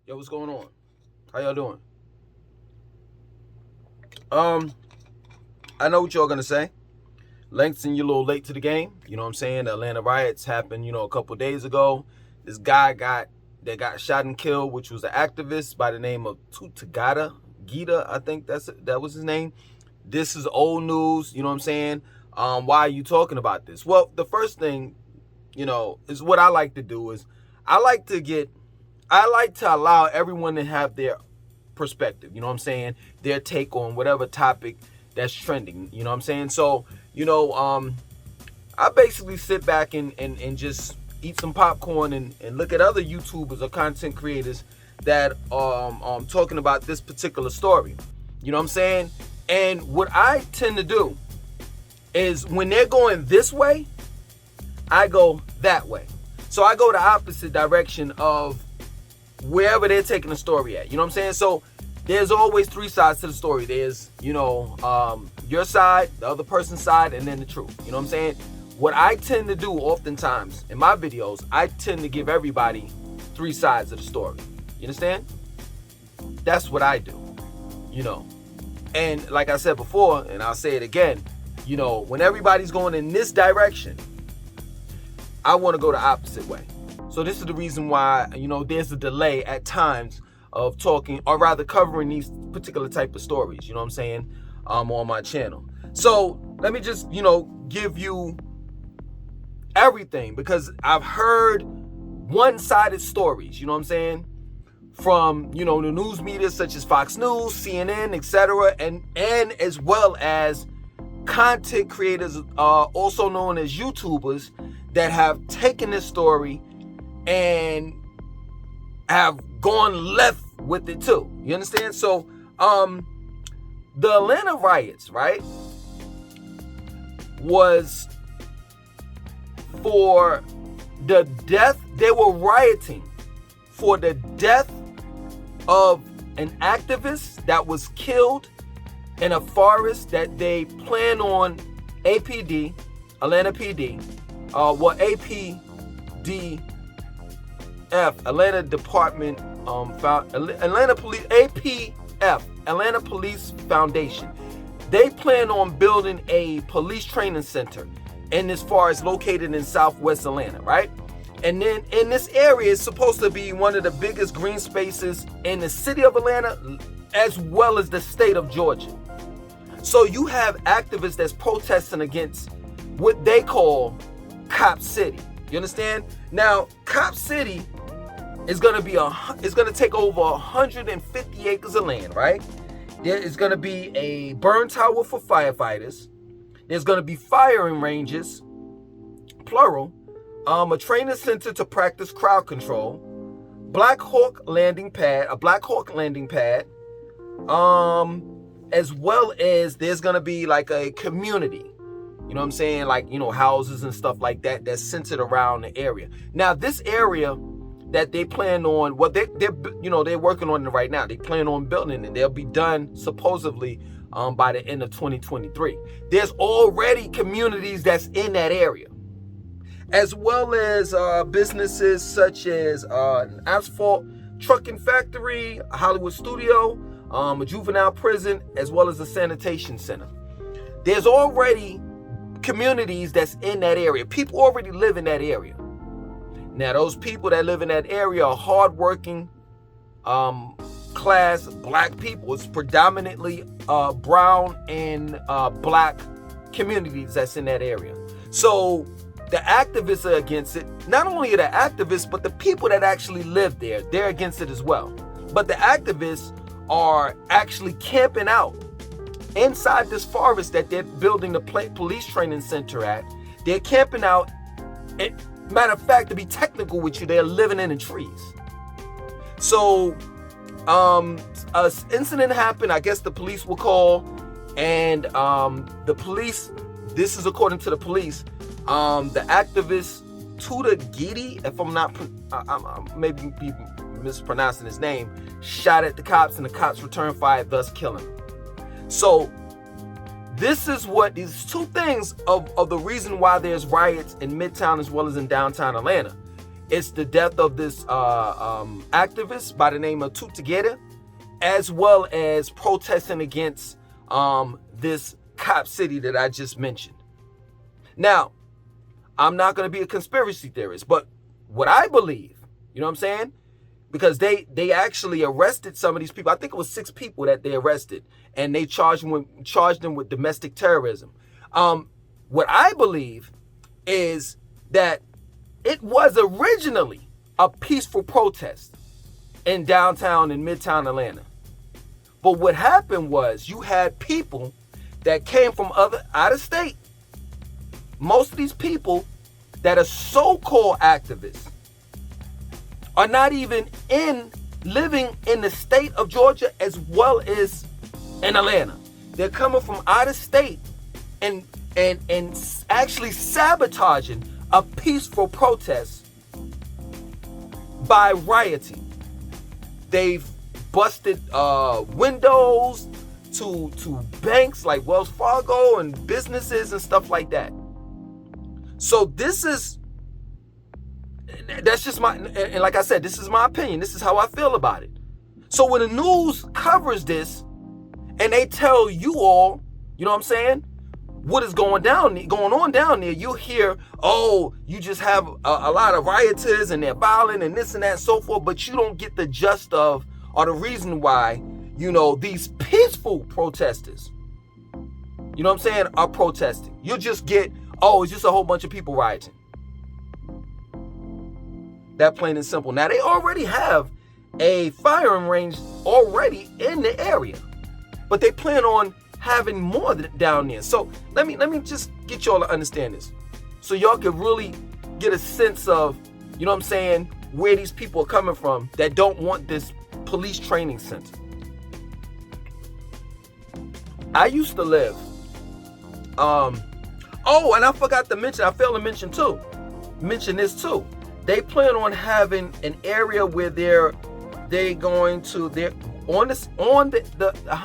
Yo, what's going on? How y'all doing? I know what y'all gonna say. Langston, you're a little late to the game. You know what I'm saying? The Atlanta riots happened, a couple days ago. This guy got shot and killed, which was an activist by the name of Gita, I think that was his name. This is old news, you know what I'm saying? Why are you talking about this? Well, the first thing, is what I like to do is I like to allow everyone to have their perspective, you know what I'm saying? Their take on whatever topic that's trending, you know what I'm saying? So, I basically sit back and just eat some popcorn and look at other YouTubers or content creators that are talking about this particular story. You know what I'm saying? And what I tend to do is when they're going this way, I go that way. So I go the opposite direction of wherever they're taking the story at. You know what I'm saying? So there's always three sides to the story. There's, your side, the other person's side, and then the truth. You know what I'm saying? What I tend to do oftentimes in my videos, I tend to give everybody three sides of the story. You understand? That's what I do, And like I said before, and I'll say it again, when everybody's going in this direction, I want to go the opposite way. So this is the reason why, there's a delay at times of talking, or rather covering these particular type of stories, you know what I'm saying, on my channel. So let me just, give you everything, because I've heard one-sided stories, you know what I'm saying, from, the news media such as Fox News, CNN, etc., and as well as content creators, also known as YouTubers, that have taken this story and have gone left with it too. You understand? So, the Atlanta riots, right, was for the death. They were rioting for the death of an activist that was killed in a forest that they plan on Atlanta PD, Atlanta Department, Atlanta Police, Atlanta Police Foundation. They plan on building a police training center, and as far as located in Southwest Atlanta, right? And then in this area is supposed to be one of the biggest green spaces in the city of Atlanta, as well as the state of Georgia. So you have activists that's protesting against what they call Cop City. You understand? Now, Cop City is going to take over 150 acres of land, right? There is going to be a burn tower for firefighters. There's going to be firing ranges, plural, a training center to practice crowd control, a Black Hawk landing pad, as well as there's going to be like a community, you know what I'm saying? Like, houses and stuff like that that's centered around the area. Now, this area that they plan on, they're working on it right now. They plan on building it. They'll be done supposedly by the end of 2023. There's already communities that's in that area, as well as businesses such as an asphalt trucking factory, a Hollywood studio, a juvenile prison, as well as a sanitation center. There's already communities that's in that area. People already live in that area. Now, those people that live in that area are hardworking, class black people. It's predominantly brown and black communities that's in that area. So the activists are against it. Not only are the activists, but the people that actually live there, they're against it as well. But the activists are actually camping out inside this forest that they're building the police training center at. They're camping out. Matter of fact, to be technical with you, they're living in the trees. So, an incident happened. I guess the police were called, and the police. This is according to the police. The activists Tutagiti, if I'm not, I maybe be mispronouncing his name, shot at the cops, and the cops returned fire, thus killing him. So this is what these two things of the reason why there's riots in Midtown as well as in downtown Atlanta. It's the death of this activist by the name of Tutagiti, as well as protesting against this cop city that I just mentioned. Now, I'm not going to be a conspiracy theorist, but what I believe, you know what I'm saying? Because they actually arrested some of these people. I think it was 6 people that they arrested, and they charged them with domestic terrorism. What I believe is that it was originally a peaceful protest in downtown and midtown Atlanta. But what happened was you had people that came from out of state. Most of these people that are so-called activists are not even living in the state of Georgia as well as in Atlanta. They're coming from out of state and actually sabotaging a peaceful protest by rioting. They've busted windows to banks like Wells Fargo and businesses and stuff like that. So that's just and like I said, this is my opinion. This is how I feel about it. So when the news covers this and they tell you all, you know what I'm saying, what is going on down there, you hear, oh, you just have a lot of rioters and they're violent and this and that and so forth, but you don't get the gist of or the reason why, you know, these peaceful protesters, you know what I'm saying, are protesting. You'll just get, oh, it's just a whole bunch of people rioting. That plain and simple. Now, they already have a firing range already in the area, but they plan on having more down there. So let me just get y'all to understand this, so y'all can really get a sense of, you know what I'm saying, where these people are coming from that don't want this police training center. I used to live, oh, and I forgot to mention, I failed to mention this too. They plan on having an area where they're on the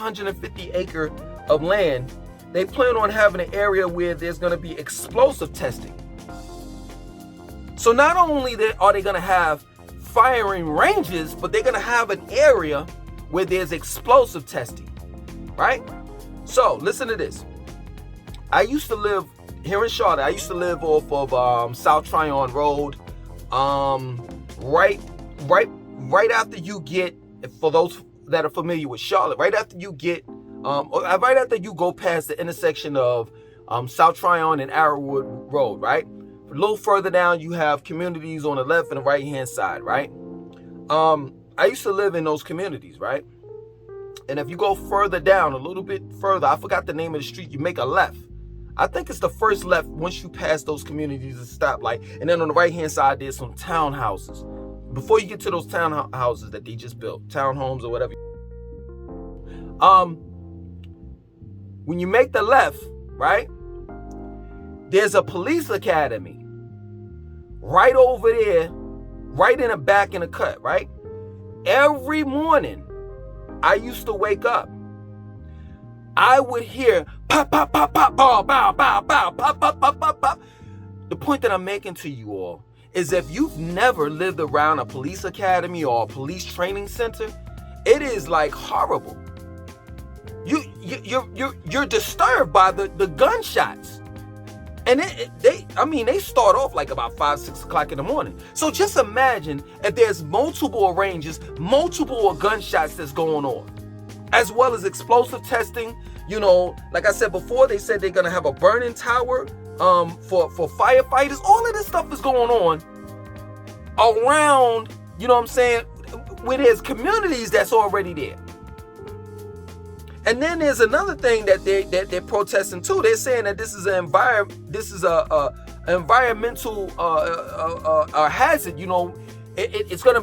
150 acre of land. They plan on having an area where there's going to be explosive testing. So not only are they going to have firing ranges, but they're going to have an area where there's explosive testing, right? So listen to this. I used to live here in Charlotte. I used to live off of South Tryon Road. Right after you get, for those that are familiar with Charlotte, right after you get, right after you go past the intersection of South Tryon and Arrowwood Road, right? A little further down, you have communities on the left and the right hand side, right? I used to live in those communities, right? And if you go further down, a little bit further, I forgot the name of the street, you make a left. I think it's the first left once you pass those communities, a stoplight. And then on the right-hand side, there's some townhouses. Before you get to those townhouses that they just built, townhomes or whatever. When you make the left, right, there's a police academy right over there, right in the back in the cut, right? Every morning, I used to wake up. I would hear pop, pop, pop, pop, bow, bow, bow, bow, pop, pop, pop, pop, pop. The point that I'm making to you all is if you've never lived around a police academy or a police training center, it is like horrible. You're disturbed by the gunshots. And they start off like about 5, 6 o'clock in the morning. So just imagine if there's multiple ranges, multiple gunshots that's going on, as well as explosive testing. You know, like I said before, they said they're gonna have a burning tower for firefighters. All of this stuff is going on around, you know what I'm saying, where there's communities that's already there. And then there's another thing that they're protesting too. They're saying that this is a environmental hazard. You know, it's gonna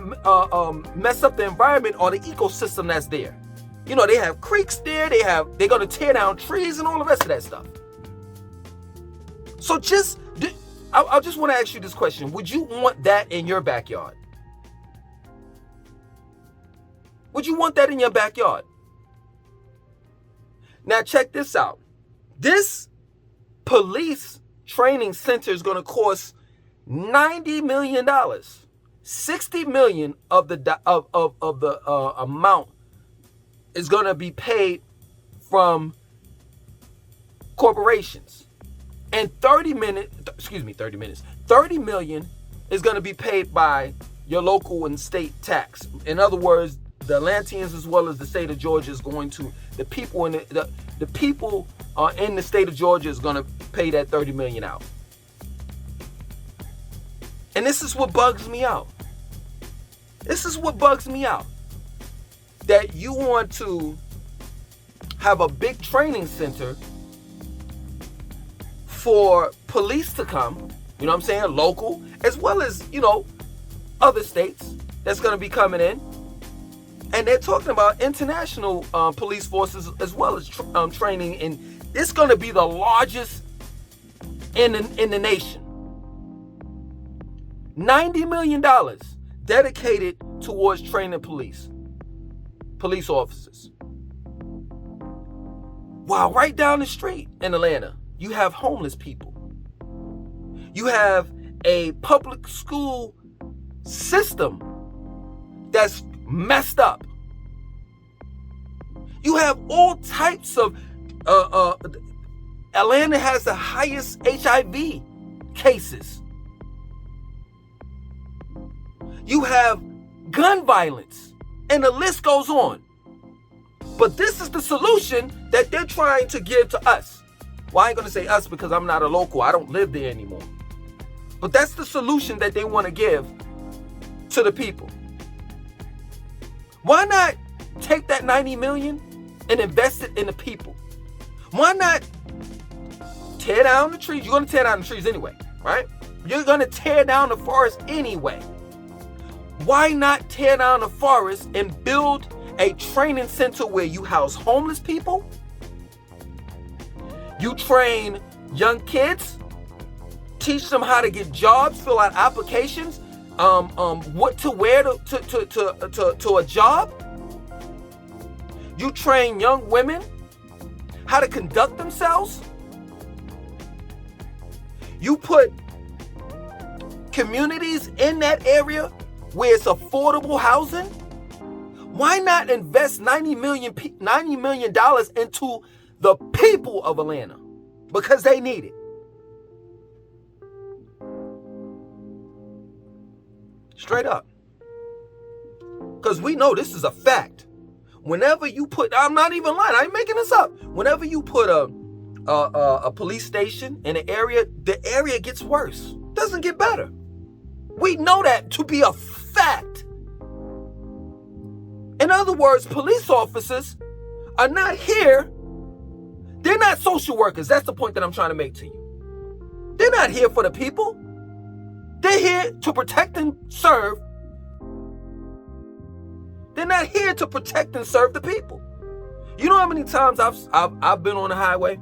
mess up the environment or the ecosystem that's there. You know, they have creeks there. They're gonna tear down trees and all the rest of that stuff. So I just want to ask you this question. Would you want that in your backyard? Would you want that in your backyard? Now check this out. This police training center is going to cost $90 million. $60 million of the amount is going to be paid from corporations, and 30 million is going to be paid by your local and state tax. In other words, the Atlanteans as well as the state of Georgia is going to, the people in the people in the state of Georgia is going to pay that 30 million out. And this is what bugs me out. This is what bugs me out. That you want to have a big training center for police to come, you know what I'm saying, local, as well as, other states that's going to be coming in. And they're talking about international police forces as well as training. And it's going to be the largest in the nation. $90 million dedicated towards training police officers. While right down the street in Atlanta, you have homeless people. You have a public school system that's messed up. You have all types of Atlanta has the highest HIV cases. You have gun violence, and the list goes on. But this is the solution that they're trying to give to us. Well, I ain't going to say us because I'm not a local. I don't live there anymore. But that's the solution that they want to give to the people. Why not take that 90 million and invest it in the people? Why not tear down the trees? You're going to tear down the trees anyway, right? You're going to tear down the forest anyway. Why not tear down the forest and build a training center where you house homeless people? You train young kids, teach them how to get jobs, fill out applications, what to wear to a job. You train young women how to conduct themselves. You put communities in that area where it's affordable housing. Why not invest $90 million into the people of Atlanta? Because they need it. Straight up. Because we know this is a fact. Whenever you put, I'm not even lying, I ain't making this up. Whenever you put a police station in an area, the area gets worse. Doesn't get better. We know that to be a fact. In other words, police officers are not here. They're not social workers. That's the point that I'm trying to make to you. They're not here for the people. They're here to protect and serve. They're not here to protect and serve the people. You know how many times I've been on the highway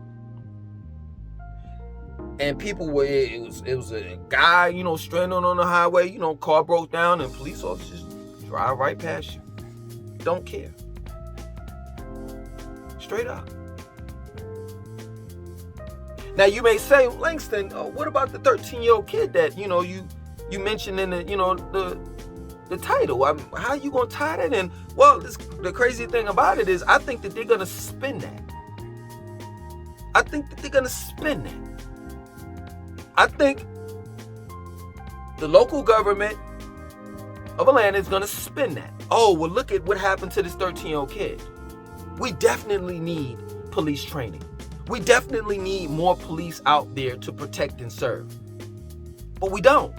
and people were, it was a guy, stranded on the highway, car broke down and police officers drive right past you. Don't care. Straight up. Now you may say, Langston, what about the 13-year-old kid that you mentioned in the title? How are you gonna tie that in? Well, the crazy thing about it is, I think that they're gonna spin that. I think the local government of Atlanta is gonna spin that. Oh, well, look at what happened to this 13-year-old kid. We definitely need police training. We definitely need more police out there to protect and serve. But we don't.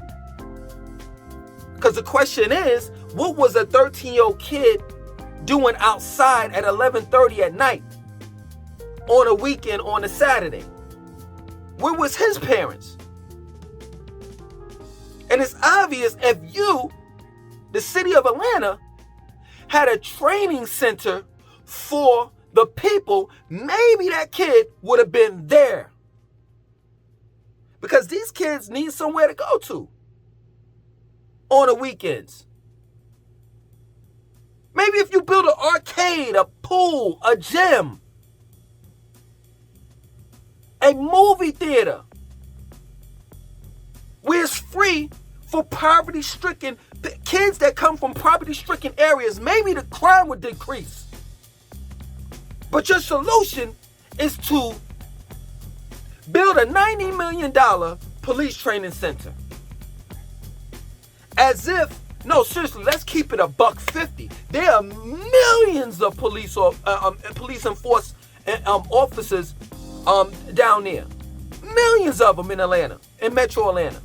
Because the question is, what was a 13-year-old kid doing outside at 11:30 at night on a weekend, on a Saturday? Where was his parents? And it's obvious, if you, the city of Atlanta, had a training center for the people, maybe that kid would have been there. Because these kids need somewhere to go to on the weekends. Maybe if you build an arcade, a pool, a gym, a movie theater, where it's free for poverty-stricken kids that come from poverty-stricken areas, maybe the crime would decrease. But your solution is to build a $90 million police training center. As if, no, seriously, let's keep it $150. There are millions of police enforcement officers down there. Millions of them in Atlanta, in Metro Atlanta.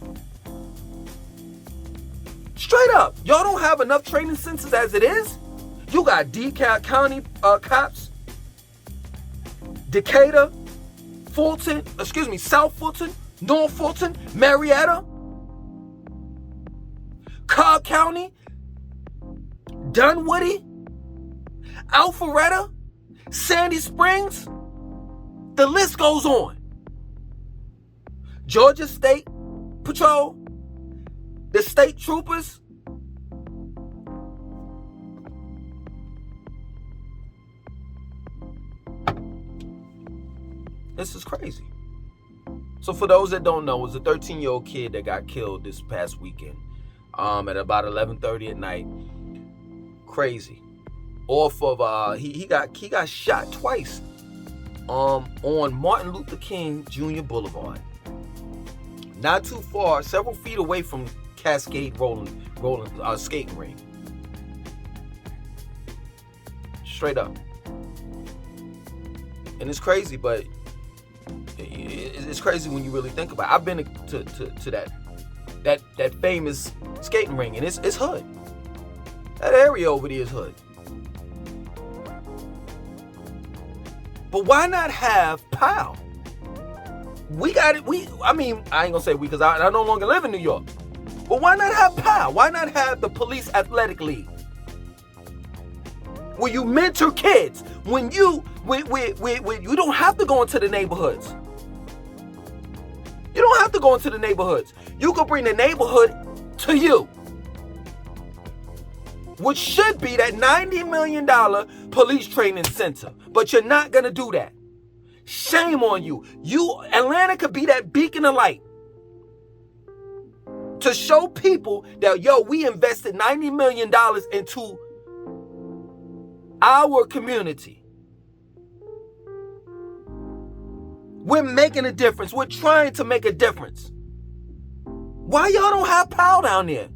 Straight up, y'all don't have enough training centers as it is. You got DeKalb County cops, Decatur, South Fulton, North Fulton, Marietta, Cobb County, Dunwoody, Alpharetta, Sandy Springs. The list goes on. Georgia State Patrol, the state troopers. This is crazy. So for those that don't know, it was a 13-year-old kid that got killed this past weekend at about 11:30 at night. Crazy. Off of he got shot twice on Martin Luther King Jr. Boulevard. Not too far, several feet away from Cascade rolling skating ring. Straight up. And it's crazy, but it's crazy when you really think about it. I've been to that famous skating ring, and it's hood. That area over there is hood. But why not have POW? We got it. I ain't gonna say we, because I no longer live in New York. But why not have POW? Why not have the Police Athletic League? Where you mentor kids. When you don't have to go into the neighborhoods. You don't have to go into the neighborhoods. You can bring the neighborhood to you. Which should be that $90 million police training center. But you're not going to do that. Shame on you. Atlanta could be that beacon of light. To show people that, we invested $90 million into our community. We're making a difference. We're trying to make a difference. Why y'all don't have POW down there?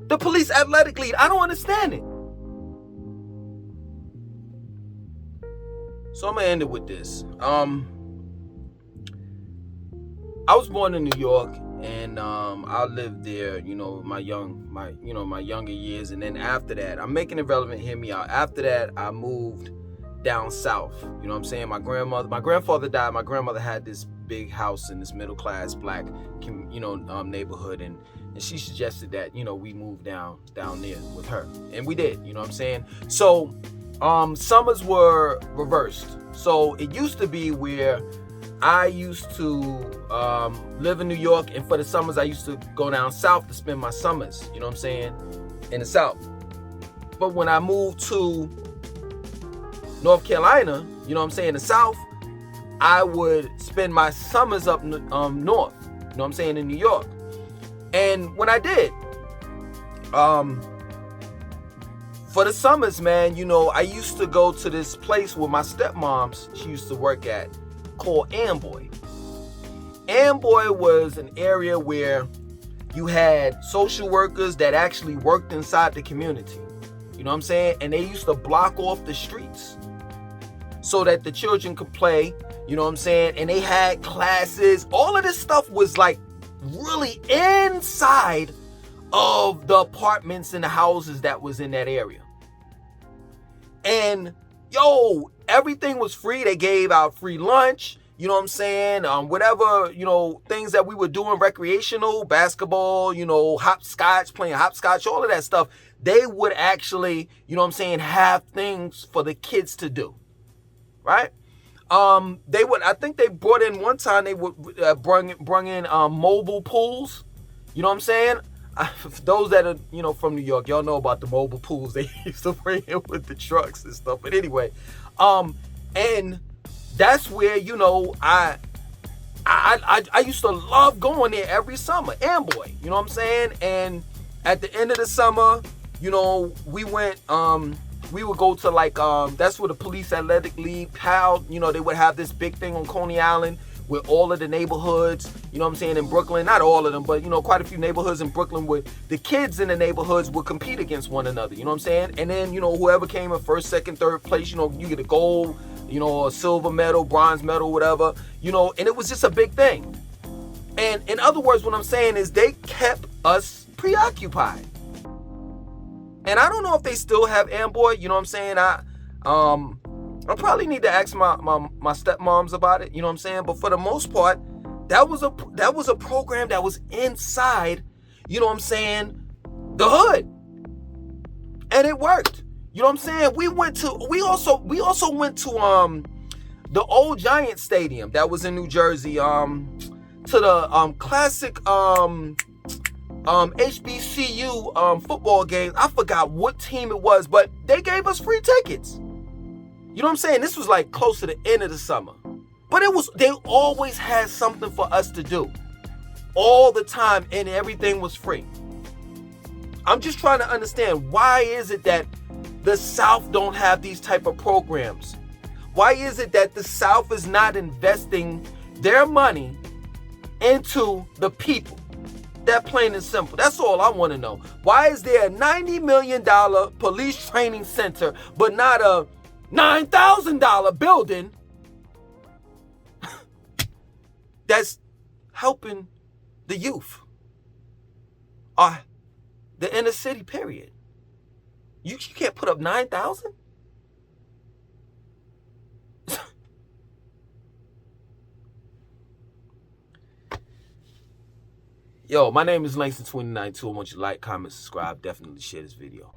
The Police Athletic League. I don't understand it. So I'm gonna end it with this. I was born in New York, and I lived there, my younger years, and then after that, I'm making it relevant. Hear me out. After that, I moved down south. You know what I'm saying? My grandfather died. My grandmother had this big house in this middle class black, neighborhood, and she suggested that we move down there with her, and we did. You know what I'm saying? So summers were reversed. So it used to be where I used to live in New York, and for the summers I used to go down south to spend my summers, you know what I'm saying, in the south. But when I moved to North Carolina, you know what I'm saying, the south, I would spend my summers up north, you know what I'm saying, in New York. And when I did, for the summers, man, I used to go to this place where my stepmom's, she used to work at, called Amboy. Amboy was an area where you had social workers that actually worked inside the community. You know what I'm saying? And they used to block off the streets so that the children could play, you know what I'm saying? And they had classes. All of this stuff was like really inside of the apartments and the houses that was in that area. And everything was free. They gave out free lunch, you know what I'm saying? Whatever, things that we were doing, recreational, basketball, hopscotch, playing hopscotch, all of that stuff. They would actually, you know what I'm saying, have things for the kids to do, right? I think they brought in one time, they would bring in mobile pools. You know what I'm saying? For those that are, from New York, y'all know about the mobile pools they used to bring in with the trucks and stuff. But anyway, and that's where, I used to love going there every summer. Amboy, you know what I'm saying? And at the end of the summer, we went, we would go to that's where the Police Athletic League, they would have this big thing on Coney Island with all of the neighborhoods, you know what I'm saying, in Brooklyn. Not all of them, but, quite a few neighborhoods in Brooklyn where the kids in the neighborhoods would compete against one another, you know what I'm saying? And then, whoever came in first, second, third place, you get a gold, a silver medal, bronze medal, whatever, and it was just a big thing. And in other words, what I'm saying is they kept us preoccupied. And I don't know if they still have Amboy, you know what I'm saying? I probably need to ask my stepmoms about it, you know what I'm saying? But for the most part, that was a program that was inside, you know what I'm saying, the hood. And it worked. You know what I'm saying? We also went to the old Giant Stadium that was in New Jersey, to the classic HBCU football games. I forgot what team it was, but they gave us free tickets. You know what I'm saying? This was like close to the end of the summer. But they always had something for us to do. All the time, and everything was free. I'm just trying to understand, why is it that the South don't have these type of programs? Why is it that the South is not investing their money into the people? That plain and simple. That's all I want to know. Why is there a $90 million police training center, but not a $9,000 building that's helping the youth? The inner city, period. You can't put up 9,000? Yo, my name is Langston 292. I want you to like, comment, subscribe. Definitely share this video.